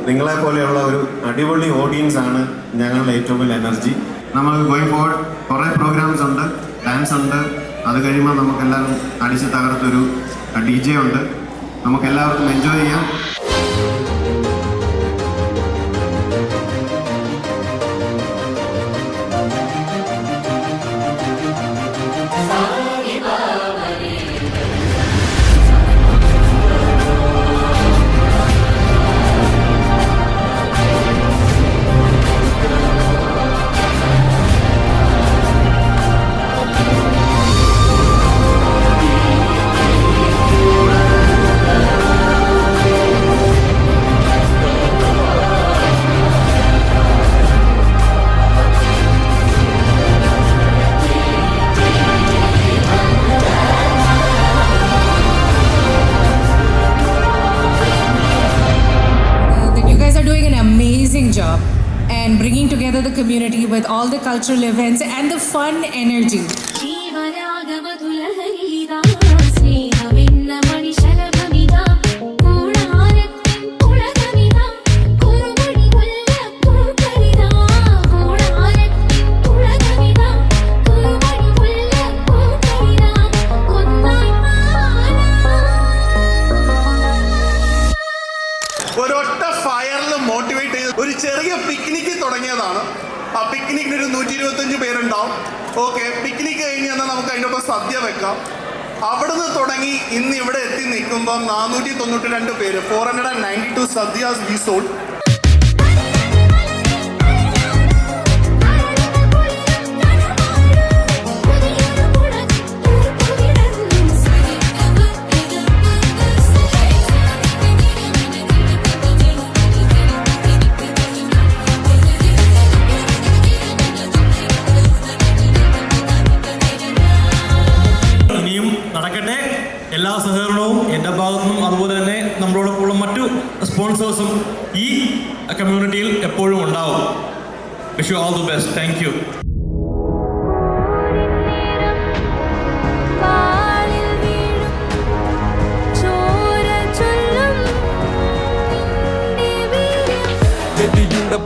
നിങ്ങളെ പോലെയുള്ള ഒരു അടിപൊളി ഓഡിയൻസ് ആണ് ഞങ്ങളുടെ ഏറ്റവും വലിയ എനർജി. നമുക്ക് ഗോയിങ് ഫോർവേഡ് കുറേ പ്രോഗ്രാംസ് ഉണ്ട്, ഡാൻസ് ഉണ്ട്, അത് കഴിയുമ്പോൾ നമുക്കെല്ലാവരും അടിച്ച് തകർത്തൊരു DJ ഉണ്ട്, നമുക്കെല്ലാവർക്കും എൻജോയ് ചെയ്യാം. Job and bringing together the community with all the cultural events and the fun energy. ഒരു ചെറിയ പിക്നിക്ക് തുടങ്ങിയതാണ്. ആ പിക്നിക്കിനൊരു 125 പേരുണ്ടാവും. ഓക്കെ, പിക്നിക്ക് കഴിഞ്ഞ് എന്നാൽ നമുക്ക് അതിൻ്റെ ഒപ്പം സദ്യ വെക്കാം. അവിടുന്ന് തുടങ്ങി ഇന്ന് ഇവിടെ എത്തി നിൽക്കുമ്പം 492 പേര്, 492 സദ്യാസ് വി സോൾഡ്. എല്ലാ സഹകരണവും എൻ്റെ ഭാഗത്തുനിന്നും അതുപോലെ തന്നെ നമ്മളോടൊപ്പമുള്ള മറ്റു സ്പോൺസേഴ്സും ഈ കമ്മ്യൂണിറ്റിയിൽ എപ്പോഴും ഉണ്ടാവും. Wish you all the best. Thank you.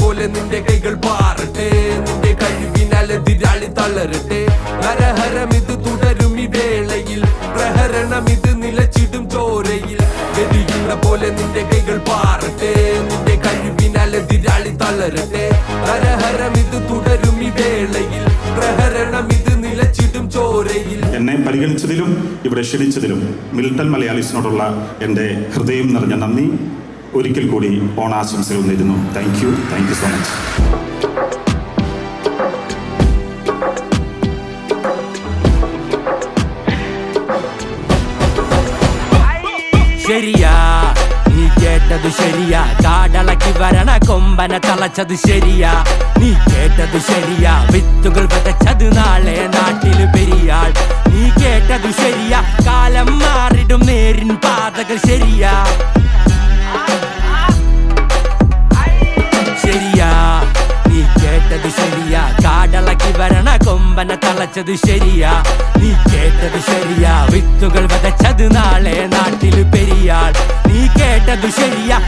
പോലെ നിന്റെ കൈകൾ പാറട്ടെ, നിന്റെ കഴിവിനാൽ എതിരാളി തളരട്ടെ. ഹരഹരം ഇത് തുടരും ഈ വേളയിൽ, പ്രഹരണം ഇത് നിലച്ചിടും ചോരയിൽ. ഗതിയുടെ പോലെ നിന്റെ കൈകൾ പാറട്ടെ, നിന്റെ കഴിവിനാൽ എതിരാളി തളരട്ടെ. ഹരഹരം ഇത് തുടരും ഈ വേളയിൽ, പ്രഹരണം ഇത് നിലച്ചിടും ചോരയിൽ. എന്നെ പരിഗണിച്ചതിലും ഇവിടെ ക്ഷണിച്ചതിലും മിൽട്ടൺ മലയാളീസിനോടുള്ള എൻ്റെ ഹൃദയം നിറഞ്ഞ നന്ദി. ഒരിക്കൽ കൂടി ഓണാശംസകൾ നേരുന്നു. Thank you so much. ശരിയാ നീ കേട്ടത് ശരിയാ, കാടളക്കി വരണ കൊമ്പനെ തളച്ചത് ശരിയാ. നീ കേട്ടത് ശരിയാ, വിത്തുകൾ വിതച്ചത് നാളെ നാട്ടിൽ പെരിയാൾ. നീ കേട്ടത് ശരിയാ, കാലം മാറിടും നേരിൻ പാതകൾ ശരിയാ. ശരിയാ നീ കേട്ടത് ശരിയാ, കാടളക്കി വരണ കൊമ്പനെ തളച്ചത് ശരിയാ. നീ കേട്ടത് ശരിയാ, വിത്തുകൾ വിതച്ചത് നാളെ നാട്ടിൽ പെരിയാൾ. നീ കേട്ടത് ശരിയാ,